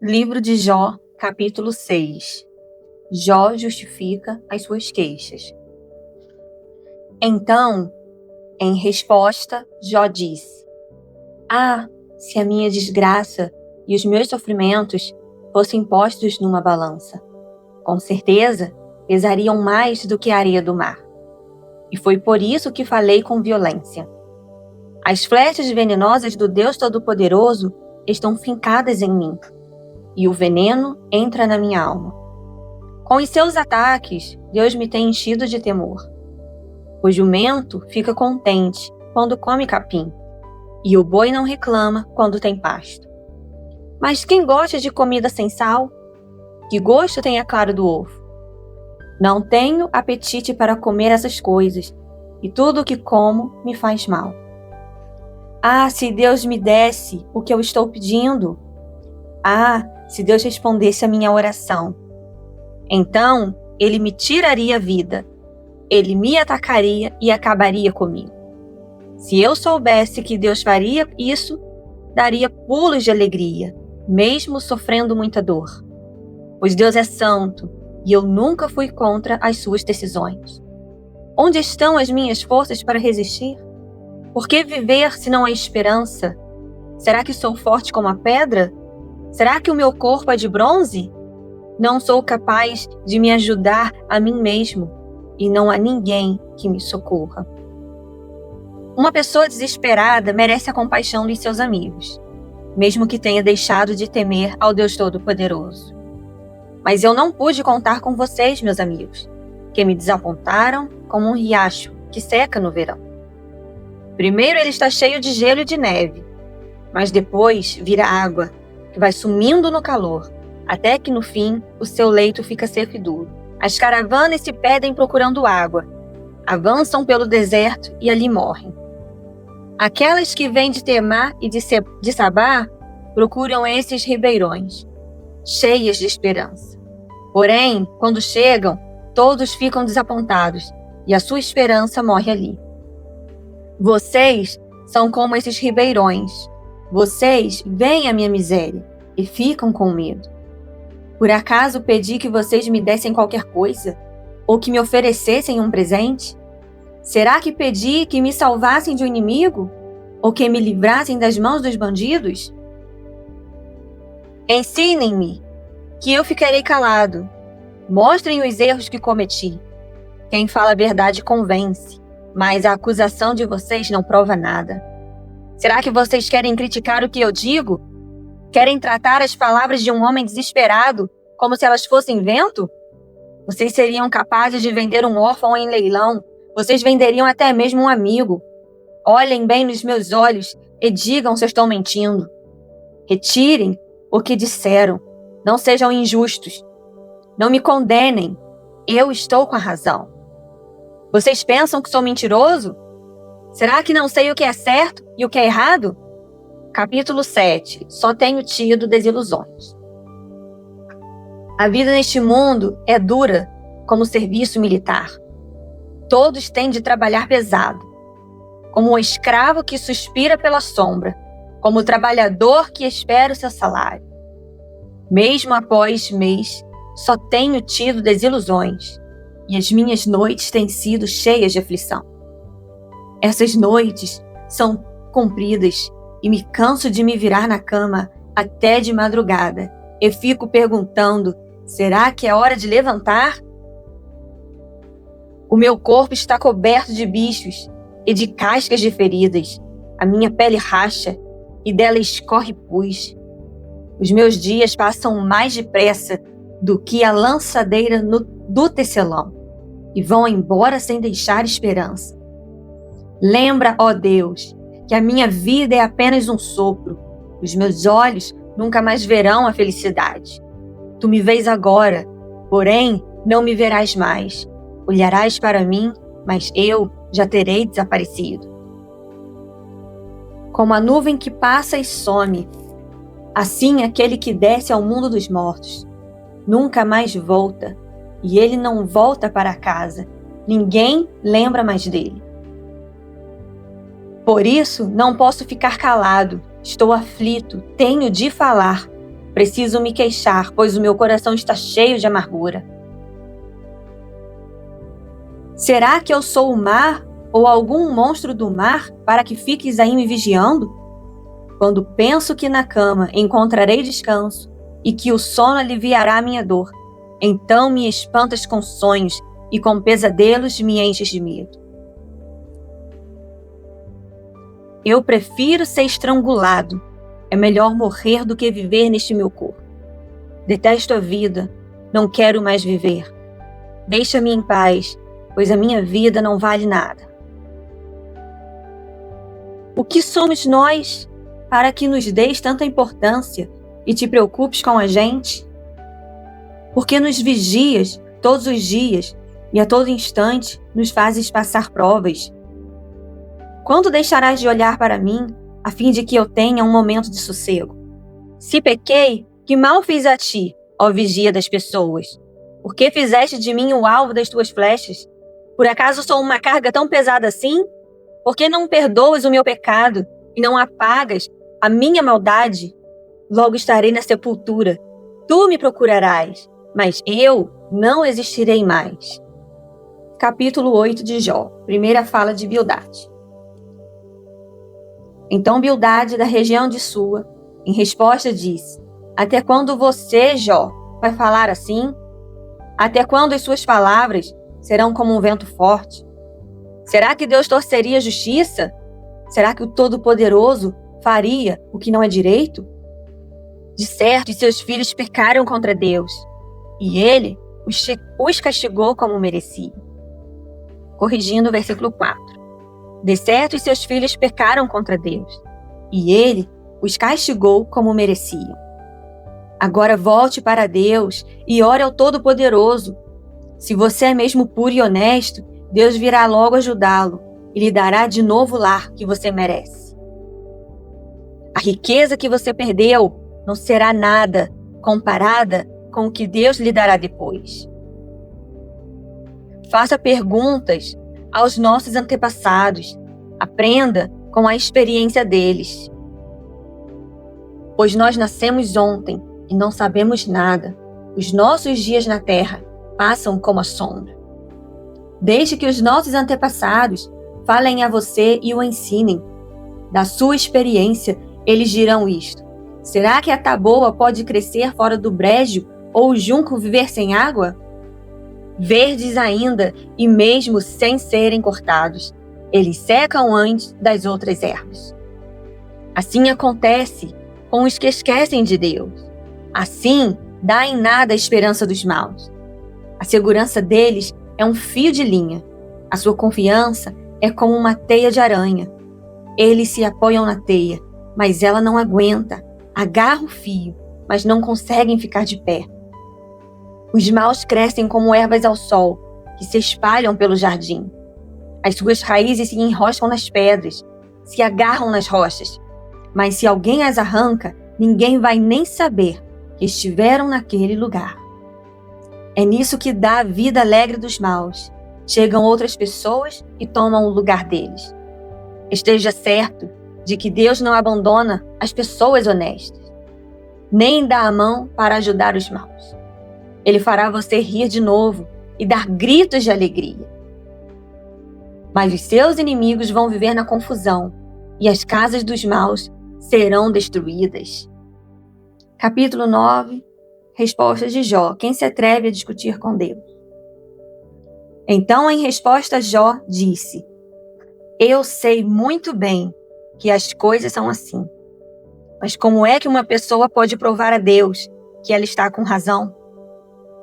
Livro de Jó, capítulo 6. Jó justifica as suas queixas. Então, em resposta, Jó disse: se a minha desgraça e os meus sofrimentos fossem postos numa balança, com certeza pesariam mais do que a areia do mar. E foi por isso que falei com violência. As flechas venenosas do Deus Todo-Poderoso estão fincadas em mim, e o veneno entra na minha alma. Com os seus ataques, Deus me tem enchido de temor. O jumento fica contente quando come capim, e o boi não reclama quando tem pasto. Mas quem gosta de comida sem sal? Que gosto tem a clara do ovo? Não tenho apetite para comer essas coisas, e tudo o que como me faz mal. Se Deus me desse o que eu estou pedindo! Se Deus respondesse a minha oração! Então, Ele me tiraria a vida, Ele me atacaria e acabaria comigo. Se eu soubesse que Deus faria isso, daria pulos de alegria, mesmo sofrendo muita dor. Pois Deus é santo e eu nunca fui contra as suas decisões. Onde estão as minhas forças para resistir? Por que viver se não há esperança? Será que sou forte como a pedra? Será que o meu corpo é de bronze? Não sou capaz de me ajudar a mim mesmo, e não há ninguém que me socorra. Uma pessoa desesperada merece a compaixão dos seus amigos, mesmo que tenha deixado de temer ao Deus Todo-Poderoso. Mas eu não pude contar com vocês, meus amigos, que me desapontaram como um riacho que seca no verão. Primeiro ele está cheio de gelo e de neve, mas depois vira água, que vai sumindo no calor, até que no fim o seu leito fica seco e duro. As caravanas se perdem procurando água, avançam pelo deserto e ali morrem. Aquelas que vêm de Temá e de Sabá procuram esses ribeirões, cheias de esperança. Porém, quando chegam, todos ficam desapontados e a sua esperança morre ali. Vocês são como esses ribeirões. Vocês veem a minha miséria e ficam com medo. Por acaso pedi que vocês me dessem qualquer coisa? Ou que me oferecessem um presente? Será que pedi que me salvassem de um inimigo? Ou que me livrassem das mãos dos bandidos? Ensinem-me, que eu ficarei calado. Mostrem os erros que cometi. Quem fala a verdade convence, mas a acusação de vocês não prova nada. Será que vocês querem criticar o que eu digo? Querem tratar as palavras de um homem desesperado como se elas fossem vento? Vocês seriam capazes de vender um órfão em leilão. Vocês venderiam até mesmo um amigo. Olhem bem nos meus olhos e digam se eu estou mentindo. Retirem o que disseram. Não sejam injustos. Não me condenem. Eu estou com a razão. Vocês pensam que sou mentiroso? Será que não sei o que é certo e o que é errado? Capítulo 7. Só tenho tido desilusões. A vida neste mundo é dura como o serviço militar. Todos têm de trabalhar pesado, como o escravo que suspira pela sombra, como o trabalhador que espera o seu salário. Mesmo após mês, só tenho tido desilusões, e as minhas noites têm sido cheias de aflição. Essas noites são compridas e me canso de me virar na cama até de madrugada e fico perguntando: será que é hora de levantar? O meu corpo está coberto de bichos e de cascas de feridas. A minha pele racha e dela escorre pus. Os meus dias passam mais depressa do que a lançadeira do tecelão e vão embora sem deixar esperança. Lembra, ó Deus, que a minha vida é apenas um sopro. Os meus olhos nunca mais verão a felicidade. Tu me vês agora, porém não me verás mais. Olharás para mim, mas eu já terei desaparecido. Como a nuvem que passa e some, assim aquele que desce ao mundo dos mortos nunca mais volta, e ele não volta para casa. Ninguém lembra mais dele. Por isso, não posso ficar calado. Estou aflito, tenho de falar. Preciso me queixar, pois o meu coração está cheio de amargura. Será que eu sou o mar ou algum monstro do mar para que fiques aí me vigiando? Quando penso que na cama encontrarei descanso e que o sono aliviará a minha dor, então me espantas com sonhos e com pesadelos me enches de medo. Eu prefiro ser estrangulado. É melhor morrer do que viver neste meu corpo. Detesto a vida, não quero mais viver. Deixa-me em paz, pois a minha vida não vale nada. O que somos nós para que nos deis tanta importância e te preocupes com a gente? Porque nos vigias todos os dias e a todo instante nos fazes passar provas. Quando deixarás de olhar para mim, a fim de que eu tenha um momento de sossego? Se pequei, que mal fiz a ti, ó vigia das pessoas? Por que fizeste de mim o alvo das tuas flechas? Por acaso sou uma carga tão pesada assim? Por que não perdoas o meu pecado e não apagas a minha maldade? Logo estarei na sepultura. Tu me procurarás, mas eu não existirei mais. Capítulo 8 de Jó, primeira fala de Bildade. Então Bildade, da região de Sua, em resposta disse: Até quando você, Jó, vai falar assim? Até quando as suas palavras serão como um vento forte? Será que Deus torceria a justiça? Será que o Todo-Poderoso faria o que não é direito? De certo, seus filhos pecaram contra Deus, e Ele os castigou como mereciam. Corrigindo o versículo 4. De certo, os seus filhos pecaram contra Deus, e Ele os castigou como mereciam. Agora volte para Deus e ore ao Todo-Poderoso. Se você é mesmo puro e honesto, Deus virá logo ajudá-lo e lhe dará de novo o lar que você merece. A riqueza que você perdeu não será nada comparada com o que Deus lhe dará depois. Faça perguntas aos nossos antepassados. Aprenda com a experiência deles. Pois nós nascemos ontem e não sabemos nada. Os nossos dias na terra passam como a sombra. Deixe que os nossos antepassados falem a você e o ensinem. Da sua experiência, eles dirão isto. Será que a taboa pode crescer fora do brejo ou o junco viver sem água? Verdes ainda e mesmo sem serem cortados, eles secam antes das outras ervas. Assim acontece com os que esquecem de Deus. Assim, dá em nada a esperança dos maus. A segurança deles é um fio de linha. A sua confiança é como uma teia de aranha. Eles se apoiam na teia, mas ela não aguenta. Agarra o fio, mas não conseguem ficar de pé. Os maus crescem como ervas ao sol, que se espalham pelo jardim. As suas raízes se enroscam nas pedras, se agarram nas rochas. Mas se alguém as arranca, ninguém vai nem saber que estiveram naquele lugar. É nisso que dá a vida alegre dos maus. Chegam outras pessoas e tomam o lugar deles. Esteja certo de que Deus não abandona as pessoas honestas, nem dá a mão para ajudar os maus. Ele fará você rir de novo e dar gritos de alegria. Mas os seus inimigos vão viver na confusão, e as casas dos maus serão destruídas. Capítulo 9. Resposta de Jó. Quem se atreve a discutir com Deus? Então, em resposta, Jó disse: Eu sei muito bem que as coisas são assim. Mas como é que uma pessoa pode provar a Deus que ela está com razão?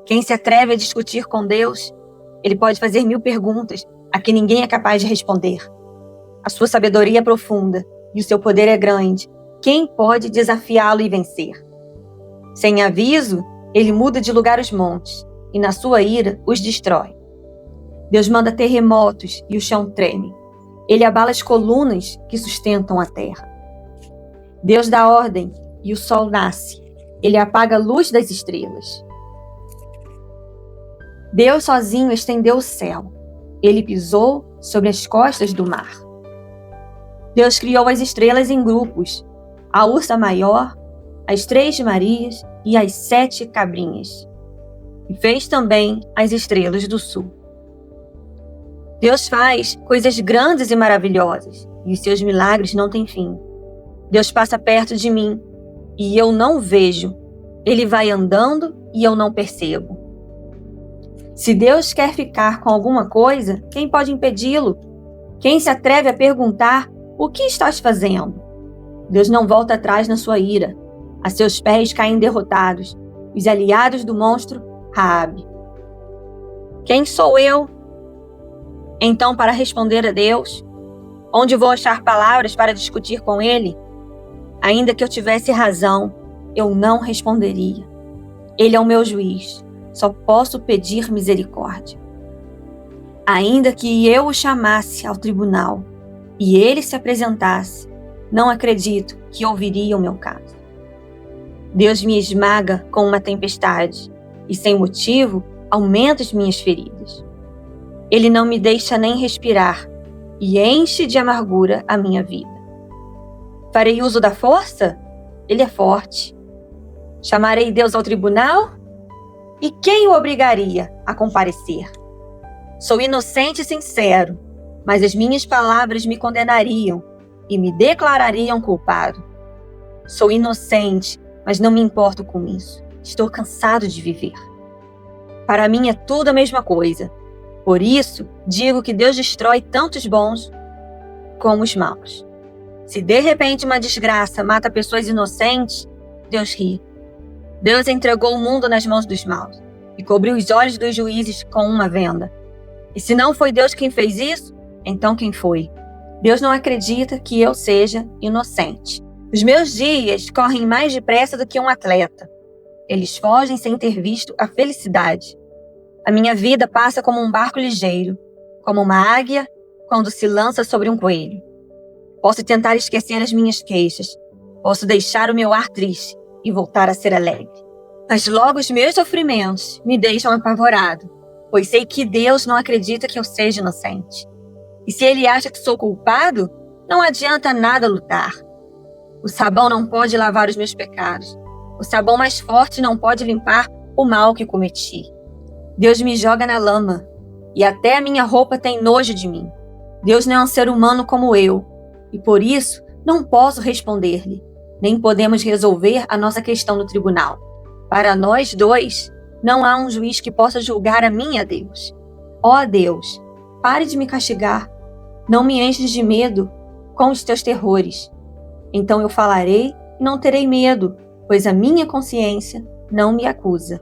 Quem se atreve a discutir com Deus, ele pode fazer 1000 perguntas a que ninguém é capaz de responder. A sua sabedoria é profunda e o seu poder é grande. Quem pode desafiá-lo e vencer? Sem aviso, ele muda de lugar os montes e na sua ira os destrói. Deus manda terremotos e o chão treme. Ele abala as colunas que sustentam a terra. Deus dá ordem e o sol nasce. Ele apaga a luz das estrelas. Deus sozinho estendeu o céu. Ele pisou sobre as costas do mar. Deus criou as estrelas em grupos. A ursa maior as 3 Marias e as 7 cabrinhas. E fez também as estrelas do sul. Deus faz coisas grandes e maravilhosas, e os seus milagres não têm fim. Deus passa perto de mim, e eu não vejo. Ele vai andando e eu não percebo. Se Deus quer ficar com alguma coisa, quem pode impedi-lo? Quem se atreve a perguntar: o que estás fazendo? Deus não volta atrás na sua ira. A seus pés caem derrotados, os aliados do monstro Raabe. Quem sou eu, então, para responder a Deus? Onde vou achar palavras para discutir com Ele? Ainda que eu tivesse razão, eu não responderia. Ele é o meu juiz. Só posso pedir misericórdia. Ainda que eu o chamasse ao tribunal e ele se apresentasse, não acredito que ouviria o meu caso. Deus me esmaga com uma tempestade e, sem motivo, aumenta as minhas feridas. Ele não me deixa nem respirar e enche de amargura a minha vida. Farei uso da força? Ele é forte. Chamarei Deus ao tribunal? E quem o obrigaria a comparecer? Sou inocente e sincero, mas as minhas palavras me condenariam e me declarariam culpado. Sou inocente, mas não me importo com isso. Estou cansado de viver. Para mim é tudo a mesma coisa. Por isso, digo que Deus destrói tanto os bons como os maus. Se de repente uma desgraça mata pessoas inocentes, Deus ri. Deus entregou o mundo nas mãos dos maus e cobriu os olhos dos juízes com uma venda. E se não foi Deus quem fez isso, então quem foi? Deus não acredita que eu seja inocente. Os meus dias correm mais depressa do que um atleta. Eles fogem sem ter visto a felicidade. A minha vida passa como um barco ligeiro, como uma águia quando se lança sobre um coelho. Posso tentar esquecer as minhas queixas. Posso deixar o meu ar triste e voltar a ser alegre. Mas logo os meus sofrimentos me deixam apavorado, pois sei que Deus não acredita que eu seja inocente. E se Ele acha que sou culpado, não adianta nada lutar. O sabão não pode lavar os meus pecados. O sabão mais forte não pode limpar o mal que cometi. Deus me joga na lama, e até a minha roupa tem nojo de mim. Deus não é um ser humano como eu, e por isso não posso responder-lhe, nem podemos resolver a nossa questão no tribunal. Para nós dois, não há um juiz que possa julgar a mim e a Deus. Ó Deus, pare de me castigar. Não me enches de medo com os teus terrores. Então eu falarei e não terei medo, pois a minha consciência não me acusa.